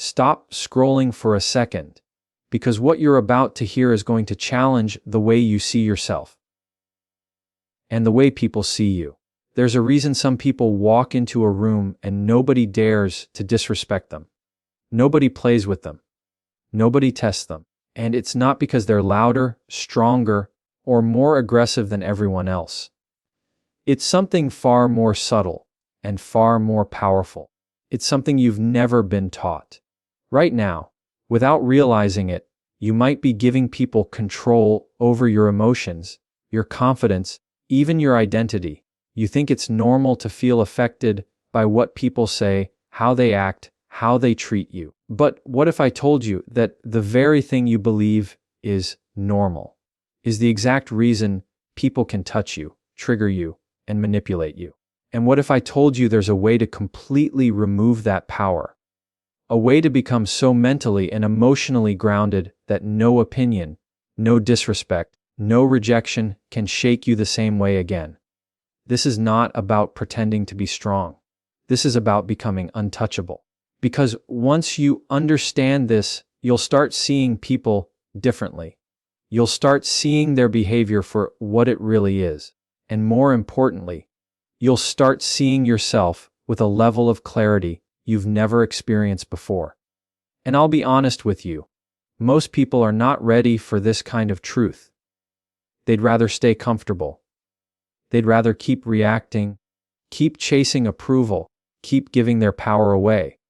Stop scrolling for a second, because what you're about to hear is going to challenge the way you see yourself and the way people see you. There's a reason some people walk into a room and nobody dares to disrespect them. Nobody plays with them. Nobody tests them. And it's not because they're louder, stronger, or more aggressive than everyone else. It's something far more subtle and far more powerful. It's something you've never been taught. Right now, without realizing it, you might be giving people control over your emotions, your confidence, even your identity. You think it's normal to feel affected by what people say, how they act, how they treat you. But what if I told you that the very thing you believe is normal is the exact reason people can touch you, trigger you, and manipulate you? And what if I told you there's a way to completely remove that power? A way to become so mentally and emotionally grounded that no opinion, no disrespect, no rejection can shake you the same way again. This is not about pretending to be strong. This is about becoming untouchable. Because once you understand this, you'll start seeing people differently. You'll start seeing their behavior for what it really is. And more importantly, you'll start seeing yourself with a level of clarity you've never experienced before. And I'll be honest with you, most people are not ready for this kind of truth. They'd rather stay comfortable. They'd rather keep reacting, keep chasing approval, keep giving their power away.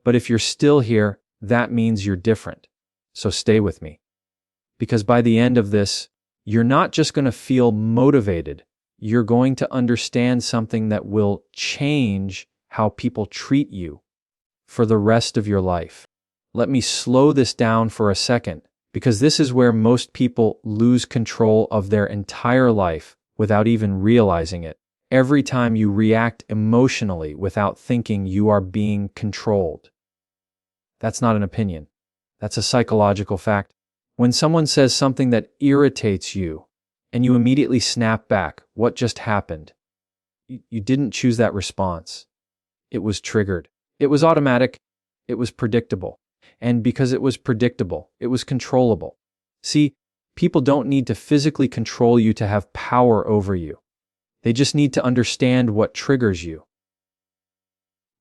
But if you're still here, that means you're different. So stay with me. Because by the end of this, you're not just going to feel motivated. You're going to understand something that will change how people treat you for the rest of your life. Let me slow this down for a second, because this is where most people lose control of their entire life without even realizing it. Every time you react emotionally without thinking, you are being controlled. That's not an opinion. That's a psychological fact. When someone says something that irritates you and you immediately snap back, what just happened? You didn't choose that response. It was triggered. It was automatic. It was predictable. And because it was predictable, it was controllable. See, people don't need to physically control you to have power over you. They just need to understand what triggers you.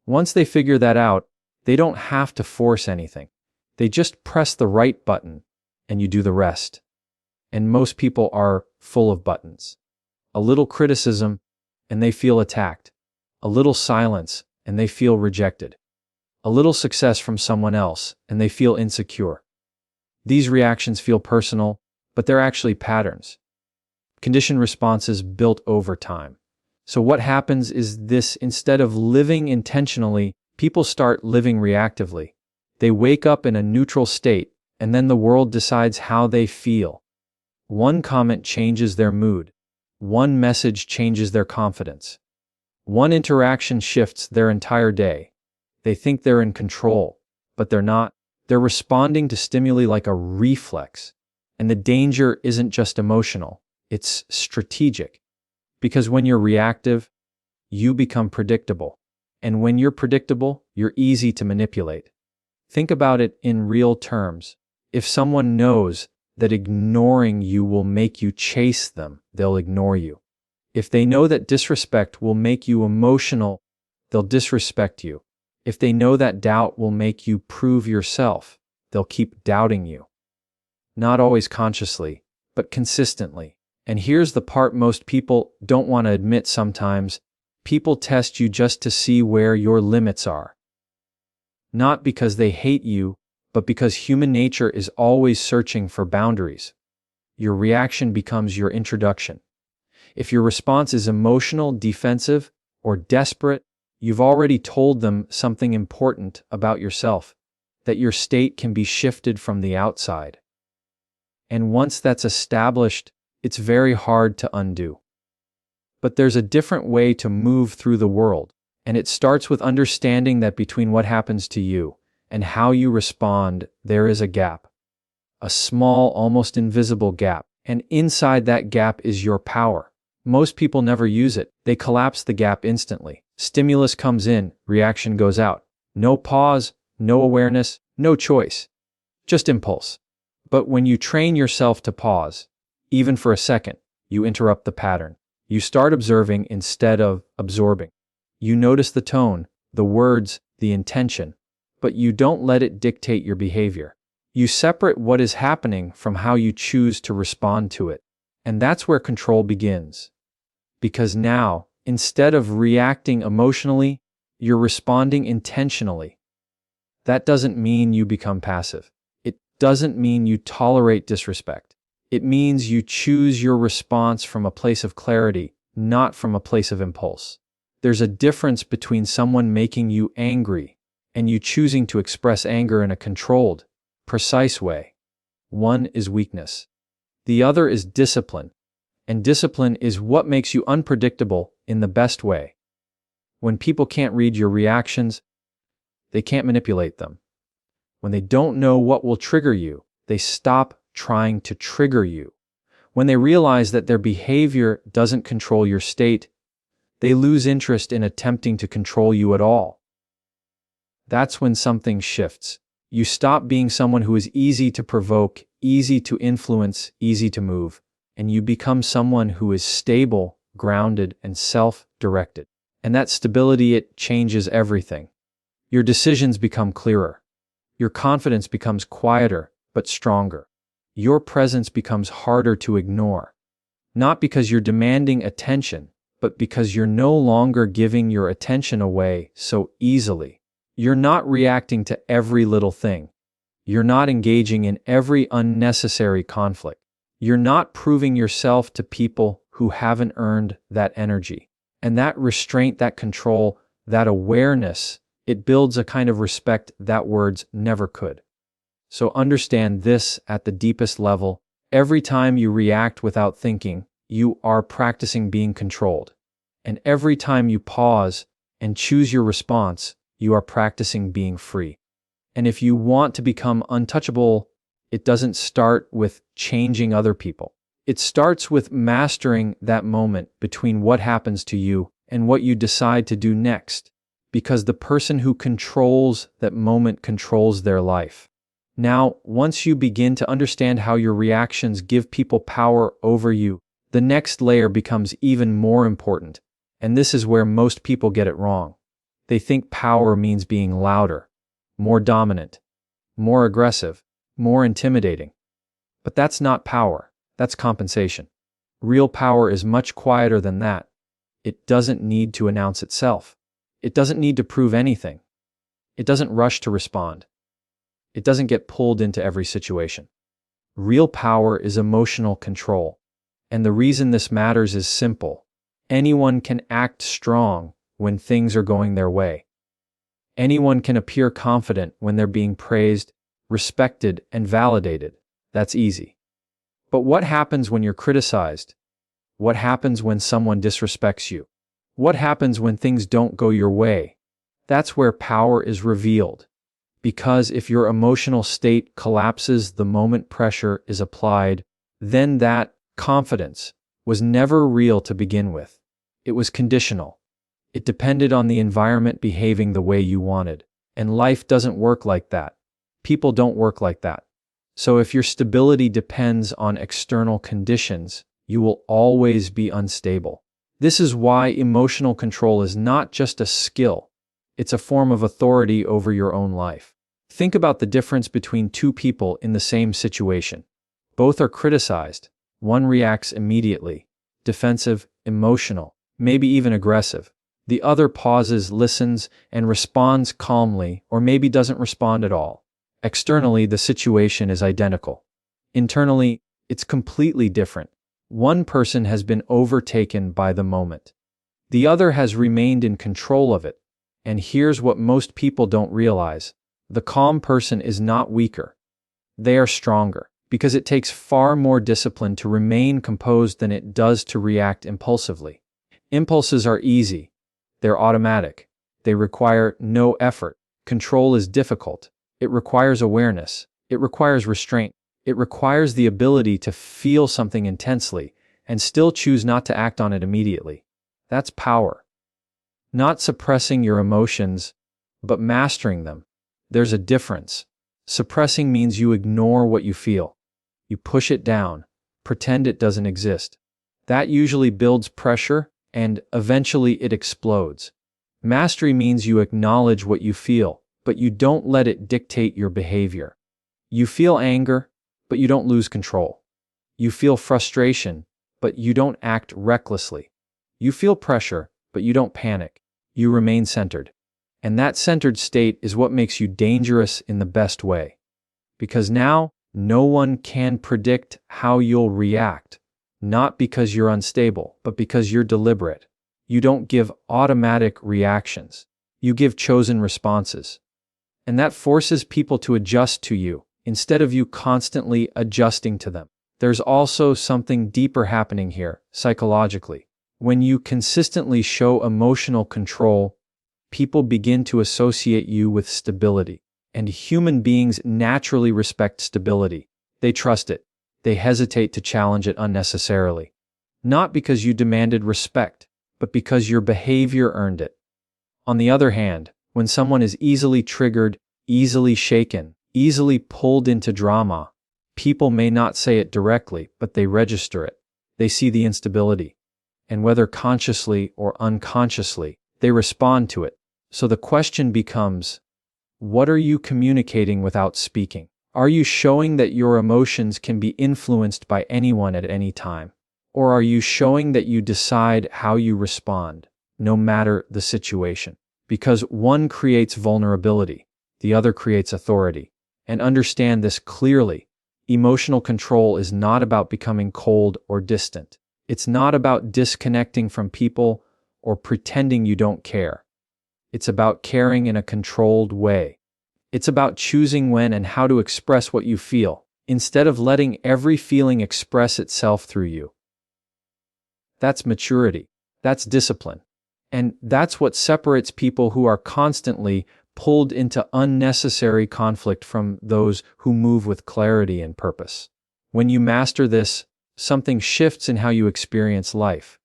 Once they figure that out, they don't have to force anything. They just press the right button and you do the rest. And most people are full of buttons. A little criticism and they feel attacked. A little silence and they feel rejected. A little success from someone else and they feel insecure. These reactions feel personal, but they're actually patterns. Conditioned responses built over time. So what happens is this: instead of living intentionally, people start living reactively. They wake up in a neutral state, and then the world decides how they feel. One comment changes their mood. One message changes their confidence. One interaction shifts their entire day. They think they're in control, but they're not. They're responding to stimuli like a reflex. And the danger isn't just emotional, it's strategic. Because when you're reactive, you become predictable. And when you're predictable, you're easy to manipulate. Think about it in real terms. If someone knows that ignoring you will make you chase them, they'll ignore you. If they know that disrespect will make you emotional, they'll disrespect you. If they know that doubt will make you prove yourself, they'll keep doubting you. Not always consciously, but consistently. And here's the part most people don't want to admit sometimes. People test you just to see where your limits are. Not because they hate you, but because human nature is always searching for boundaries. Your reaction becomes your introduction. If your response is emotional, defensive, or desperate, you've already told them something important about yourself, that your state can be shifted from the outside. And once that's established, it's very hard to undo. But there's a different way to move through the world, and it starts with understanding that between what happens to you and how you respond, there is a gap. A small, almost invisible gap. And inside that gap is your power. Most people never use it. They collapse the gap instantly. Stimulus comes in, reaction goes out. No pause, No awareness, no choice, just impulse. But when you train yourself to pause, even for a second, you interrupt the pattern. You start observing instead of absorbing. You notice the tone, the words, the intention, but you don't let it dictate your behavior. You separate what is happening from how you choose to respond to it. And that's where control begins. Because now, instead of reacting emotionally, you're responding intentionally. That doesn't mean you become passive. It doesn't mean you tolerate disrespect. It means you choose your response from a place of clarity, not from a place of impulse. There's a difference between someone making you angry and you choosing to express anger in a controlled, precise way. One is weakness. The other is discipline. And discipline is what makes you unpredictable in the best way. When people can't read your reactions, they can't manipulate them. When they don't know what will trigger you, they stop trying to trigger you. When they realize that their behavior doesn't control your state, they lose interest in attempting to control you at all. That's when something shifts. You stop being someone who is easy to provoke, easy to influence, easy to move, and you become someone who is stable, grounded, and self-directed. And that stability, it changes everything. Your decisions become clearer. Your confidence becomes quieter, but stronger. Your presence becomes harder to ignore. Not because you're demanding attention, but because you're no longer giving your attention away so easily. You're not reacting to every little thing. You're not engaging in every unnecessary conflict. You're not proving yourself to people who haven't earned that energy. And that restraint, that control, that awareness, it builds a kind of respect that words never could. So understand this at the deepest level. Every time you react without thinking, you are practicing being controlled. And every time you pause and choose your response, you are practicing being free. And if you want to become untouchable, it doesn't start with changing other people. It starts with mastering that moment between what happens to you and what you decide to do next. Because the person who controls that moment controls their life. Now, once you begin to understand how your reactions give people power over you, the next layer becomes even more important. And this is where most people get it wrong. They think power means being louder, more dominant, more aggressive, more intimidating. But that's not power. That's compensation. Real power is much quieter than that. It doesn't need to announce itself. It doesn't need to prove anything. It doesn't rush to respond. It doesn't get pulled into every situation. Real power is emotional control. And the reason this matters is simple. Anyone can act strong when things are going their way. Anyone can appear confident when they're being praised, respected, and validated. That's easy. But what happens when you're criticized? What happens when someone disrespects you? What happens when things don't go your way? That's where power is revealed. Because if your emotional state collapses the moment pressure is applied, then that confidence was never real to begin with. It was conditional. It depended on the environment behaving the way you wanted. And life doesn't work like that. People don't work like that. So if your stability depends on external conditions, you will always be unstable. This is why emotional control is not just a skill. It's a form of authority over your own life. Think about the difference between two people in the same situation. Both are criticized. One reacts immediately, defensive, emotional, maybe even aggressive. The other pauses, listens, and responds calmly, or maybe doesn't respond at all. Externally, the situation is identical. Internally, it's completely different. One person has been overtaken by the moment. The other has remained in control of it. And here's what most people don't realize. The calm person is not weaker. They are stronger, because it takes far more discipline to remain composed than it does to react impulsively. Impulses are easy. They're automatic. They require no effort. Control is difficult. It requires awareness. It requires restraint. It requires the ability to feel something intensely and still choose not to act on it immediately. That's power. Not suppressing your emotions, but mastering them. There's a difference. Suppressing means you ignore what you feel. You push it down, pretend it doesn't exist. That usually builds pressure, and eventually it explodes. Mastery means you acknowledge what you feel, but you don't let it dictate your behavior. You feel anger, but you don't lose control. You feel frustration, but you don't act recklessly. You feel pressure, but you don't panic. You remain centered. And that centered state is what makes you dangerous in the best way. Because now, no one can predict how you'll react, not because you're unstable, but because you're deliberate. You don't give automatic reactions. You give chosen responses. And that forces people to adjust to you, instead of you constantly adjusting to them. There's also something deeper happening here, psychologically. When you consistently show emotional control, people begin to associate you with stability. And human beings naturally respect stability. They trust it. They hesitate to challenge it unnecessarily. Not because you demanded respect, but because your behavior earned it. On the other hand, when someone is easily triggered, easily shaken, easily pulled into drama, people may not say it directly, but they register it. They see the instability. And whether consciously or unconsciously, they respond to it. So the question becomes, what are you communicating without speaking? Are you showing that your emotions can be influenced by anyone at any time? Or are you showing that you decide how you respond, no matter the situation? Because one creates vulnerability, the other creates authority. And understand this clearly. Emotional control is not about becoming cold or distant. It's not about disconnecting from people or pretending you don't care. It's about caring in a controlled way. It's about choosing when and how to express what you feel, instead of letting every feeling express itself through you. That's maturity. That's discipline. And that's what separates people who are constantly pulled into unnecessary conflict from those who move with clarity and purpose. When you master this, something shifts in how you experience life.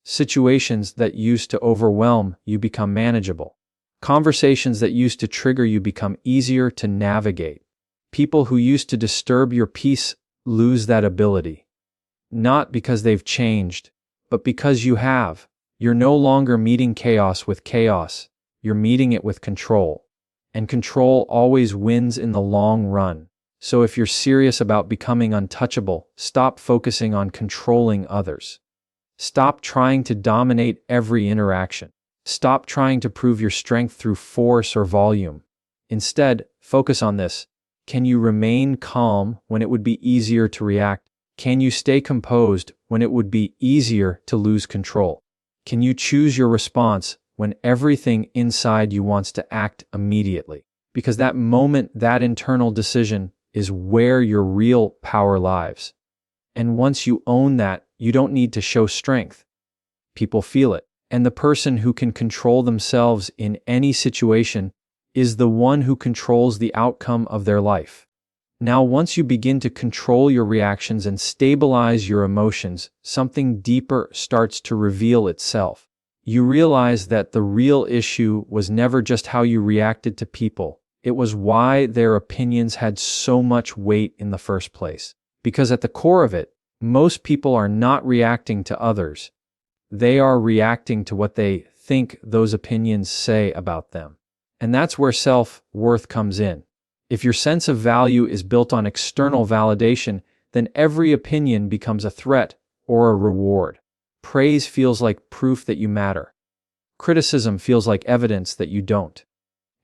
Situations that used to overwhelm you become manageable. Conversations that used to trigger you become easier to navigate. People who used to disturb your peace lose that ability. Not because they've changed, but because you have. You're no longer meeting chaos with chaos. You're meeting it with control. And control always wins in the long run. So if you're serious about becoming untouchable, stop focusing on controlling others. Stop trying to dominate every interaction. Stop trying to prove your strength through force or volume. Instead, focus on this. Can you remain calm when it would be easier to react? Can you stay composed when it would be easier to lose control? Can you choose your response when everything inside you wants to act immediately? Because that moment, that internal decision, is where your real power lies. And once you own that, you don't need to show strength. People feel it. And the person who can control themselves in any situation is the one who controls the outcome of their life. Now, once you begin to control your reactions and stabilize your emotions, something deeper starts to reveal itself. You realize that the real issue was never just how you reacted to people. It was why their opinions had so much weight in the first place. Because at the core of it, most people are not reacting to others. They are reacting to what they think those opinions say about them. And that's where self-worth comes in. If your sense of value is built on external validation, then every opinion becomes a threat or a reward. Praise feels like proof that you matter. Criticism feels like evidence that you don't.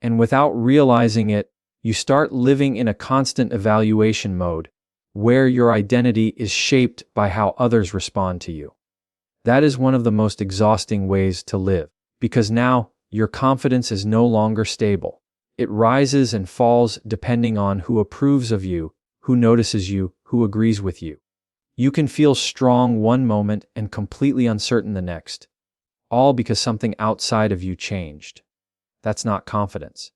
And without realizing it, you start living in a constant evaluation mode, where your identity is shaped by how others respond to you. That is one of the most exhausting ways to live, because now your confidence is no longer stable. It rises and falls depending on who approves of you, who notices you, who agrees with you. You can feel strong one moment and completely uncertain the next, all because something outside of you changed. That's not confidence.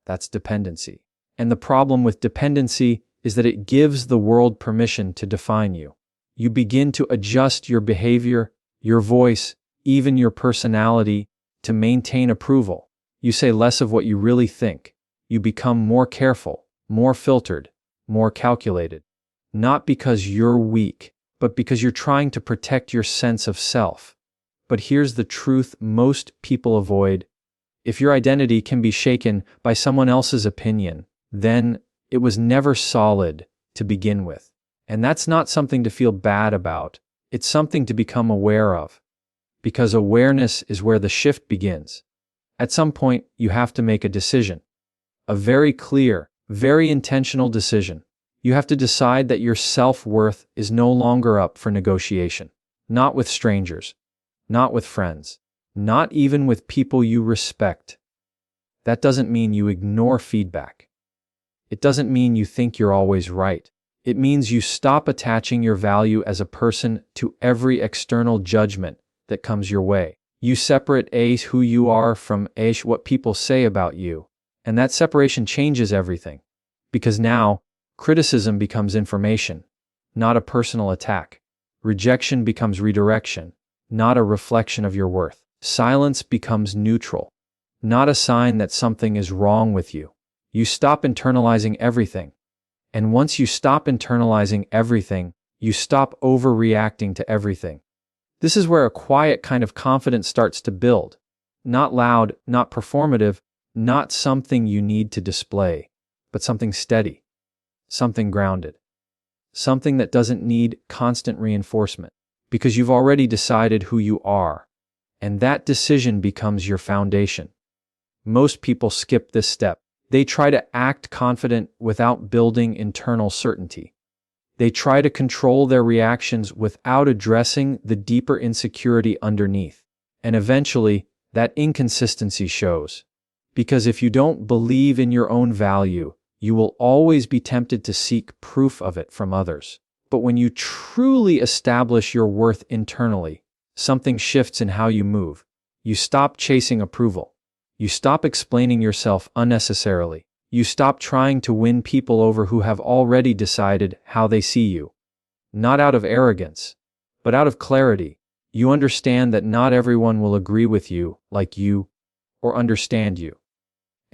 That's dependency. And the problem with dependency is that it gives the world permission to define you. You begin to adjust your behavior, your voice, even your personality to maintain approval. You say less of what you really think. You become more careful, more filtered, more calculated. Not because you're weak, but because you're trying to protect your sense of self. But here's the truth most people avoid. If your identity can be shaken by someone else's opinion, then it was never solid to begin with. And that's not something to feel bad about. It's something to become aware of. Because awareness is where the shift begins. At some point, you have to make a decision. A very clear, very intentional decision. You have to decide that your self-worth is no longer up for negotiation. Not with strangers. Not with friends. Not even with people you respect. That doesn't mean you ignore feedback. It doesn't mean you think you're always right. It means you stop attaching your value as a person to every external judgment that comes your way. You separate who you are from what people say about you. And that separation changes everything. Because now, criticism becomes information, not a personal attack. Rejection becomes redirection, not a reflection of your worth. Silence becomes neutral, not a sign that something is wrong with you. You stop internalizing everything. And once you stop internalizing everything, you stop overreacting to everything. This is where a quiet kind of confidence starts to build. Not loud, not performative, not something you need to display, but something steady, something grounded, something that doesn't need constant reinforcement, because you've already decided who you are, and that decision becomes your foundation. Most people skip this step. They try to act confident without building internal certainty. They try to control their reactions without addressing the deeper insecurity underneath. And eventually, that inconsistency shows. Because if you don't believe in your own value, you will always be tempted to seek proof of it from others. But when you truly establish your worth internally, something shifts in how you move. You stop chasing approval. You stop explaining yourself unnecessarily. You stop trying to win people over who have already decided how they see you. Not out of arrogance, but out of clarity. You understand that not everyone will agree with you, like you, or understand you.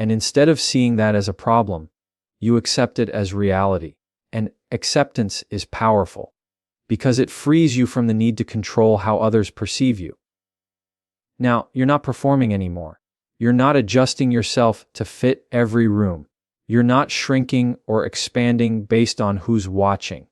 And instead of seeing that as a problem, you accept it as reality. And acceptance is powerful, because it frees you from the need to control how others perceive you. Now, you're not performing anymore. You're not adjusting yourself to fit every room. You're not shrinking or expanding based on who's watching.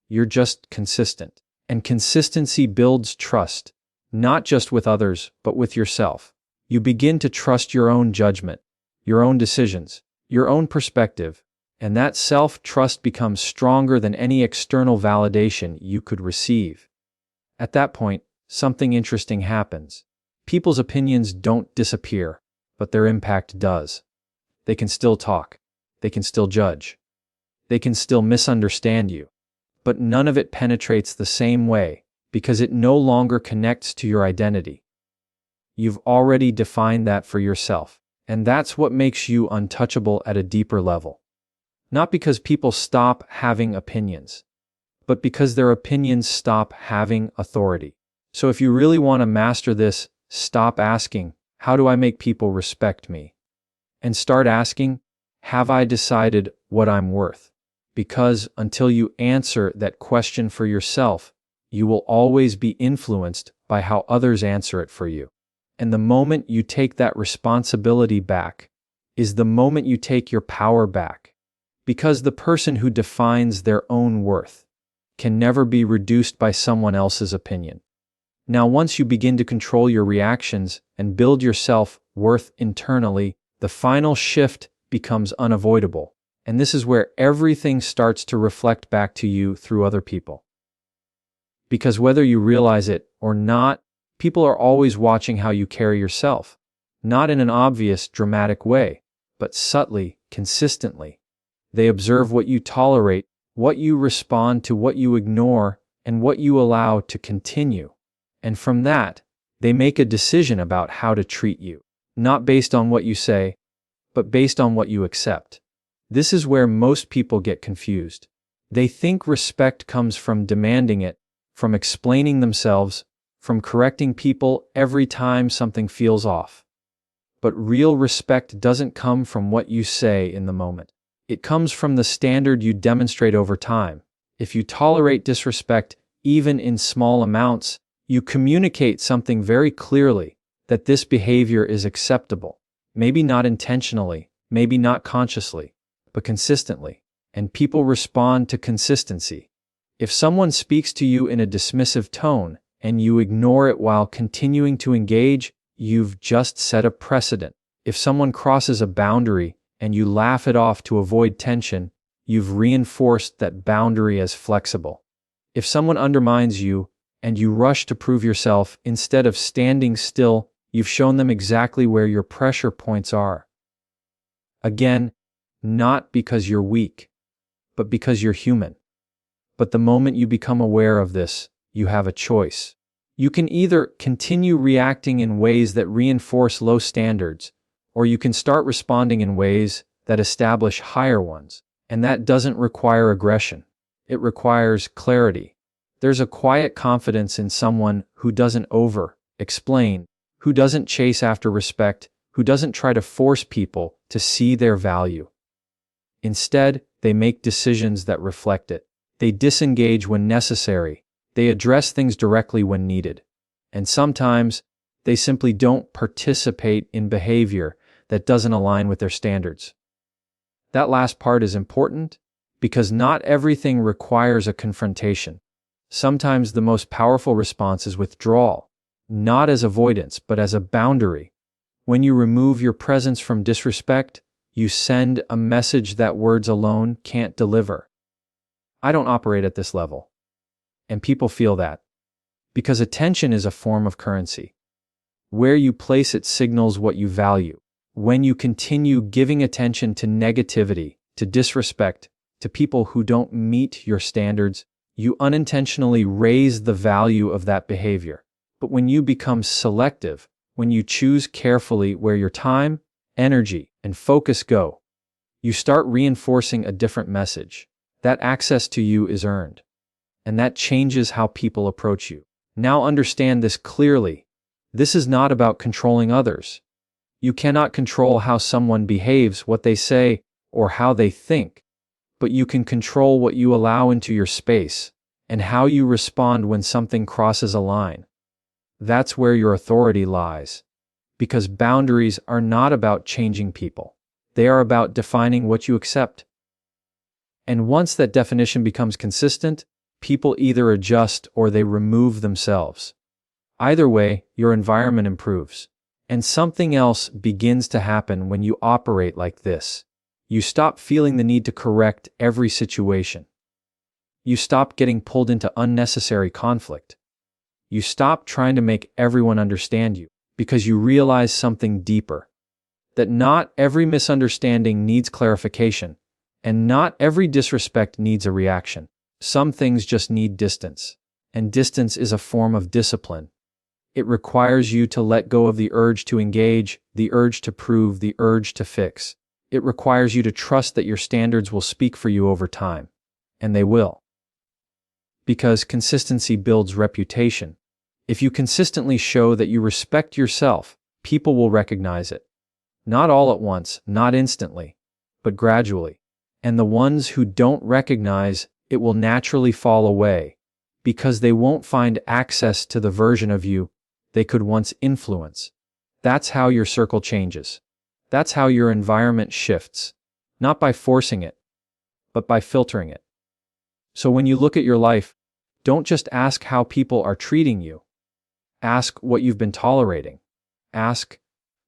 You're just consistent. And consistency builds trust, not just with others, but with yourself. You begin to trust your own judgment, your own decisions, your own perspective, and that self-trust becomes stronger than any external validation you could receive. At that point, something interesting happens. People's opinions don't disappear, but their impact does. They can still talk. They can still judge. They can still misunderstand you. But none of it penetrates the same way, because it no longer connects to your identity. You've already defined that for yourself, and that's what makes you untouchable at a deeper level. Not because people stop having opinions, but because their opinions stop having authority. So if you really want to master this, stop asking, how do I make people respect me? And start asking, have I decided what I'm worth? Because until you answer that question for yourself, you will always be influenced by how others answer it for you. And the moment you take that responsibility back is the moment you take your power back. Because the person who defines their own worth can never be reduced by someone else's opinion. Now, once you begin to control your reactions and build your self-worth internally, the final shift becomes unavoidable. And this is where everything starts to reflect back to you through other people. Because whether you realize it or not, people are always watching how you carry yourself. Not in an obvious, dramatic way, but subtly, consistently. They observe what you tolerate, what you respond to, what you ignore, and what you allow to continue. And from that, they make a decision about how to treat you, not based on what you say, but based on what you accept. This is where most people get confused. They think respect comes from demanding it, from explaining themselves, from correcting people every time something feels off. But real respect doesn't come from what you say in the moment. It comes from the standard you demonstrate over time. If you tolerate disrespect, even in small amounts, you communicate something very clearly, that this behavior is acceptable. Maybe not intentionally, maybe not consciously, but consistently. And people respond to consistency. If someone speaks to you in a dismissive tone, and you ignore it while continuing to engage, you've just set a precedent. If someone crosses a boundary, and you laugh it off to avoid tension, you've reinforced that boundary as flexible. If someone undermines you, and you rush to prove yourself instead of standing still, you've shown them exactly where your pressure points are. Again, not because you're weak, but because you're human. But the moment you become aware of this, you have a choice. You can either continue reacting in ways that reinforce low standards, or you can start responding in ways that establish higher ones. And that doesn't require aggression. It requires clarity. There's a quiet confidence in someone who doesn't over-explain, who doesn't chase after respect, who doesn't try to force people to see their value. Instead, they make decisions that reflect it. They disengage when necessary. They address things directly when needed. And sometimes, they simply don't participate in behavior that doesn't align with their standards. That last part is important because not everything requires a confrontation. Sometimes the most powerful response is withdrawal, not as avoidance, but as a boundary. When you remove your presence from disrespect, you send a message that words alone can't deliver. I don't operate at this level. And people feel that. Because attention is a form of currency. Where you place it signals what you value. When you continue giving attention to negativity, to disrespect, to people who don't meet your standards, you unintentionally raise the value of that behavior. But when you become selective, when you choose carefully where your time, energy, and focus go, you start reinforcing a different message. That access to you is earned. And that changes how people approach you. Now understand this clearly. This is not about controlling others. You cannot control how someone behaves, what they say, or how they think. But you can control what you allow into your space, and how you respond when something crosses a line. That's where your authority lies. Because boundaries are not about changing people. They are about defining what you accept. And once that definition becomes consistent, people either adjust or they remove themselves. Either way, your environment improves. And something else begins to happen when you operate like this. You stop feeling the need to correct every situation. You stop getting pulled into unnecessary conflict. You stop trying to make everyone understand you, because you realize something deeper. That not every misunderstanding needs clarification, and not every disrespect needs a reaction. Some things just need distance, and distance is a form of discipline. It requires you to let go of the urge to engage, the urge to prove, the urge to fix. It requires you to trust that your standards will speak for you over time. And they will. Because consistency builds reputation. If you consistently show that you respect yourself, people will recognize it. Not all at once, not instantly, but gradually. And the ones who don't recognize it will naturally fall away, because they won't find access to the version of you they could once influence. That's how your circle changes. That's how your environment shifts, not by forcing it, but by filtering it. So when you look at your life, don't just ask how people are treating you. Ask what you've been tolerating. Ask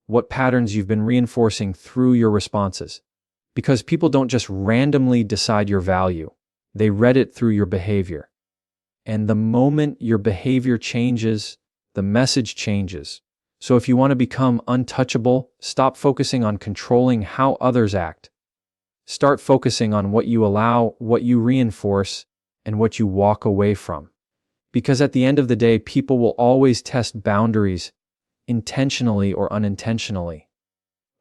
what patterns you've been reinforcing through your responses. Because people don't just randomly decide your value. They read it through your behavior. And the moment your behavior changes, the message changes. So if you want to become untouchable, stop focusing on controlling how others act. Start focusing on what you allow, what you reinforce, and what you walk away from. Because at the end of the day, people will always test boundaries, intentionally or unintentionally.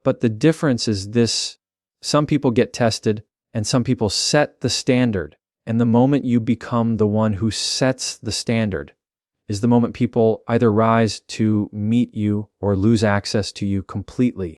But the difference is this: some people get tested, and some people set the standard. And the moment you become the one who sets the standard, is the moment people either rise to meet you or lose access to you completely.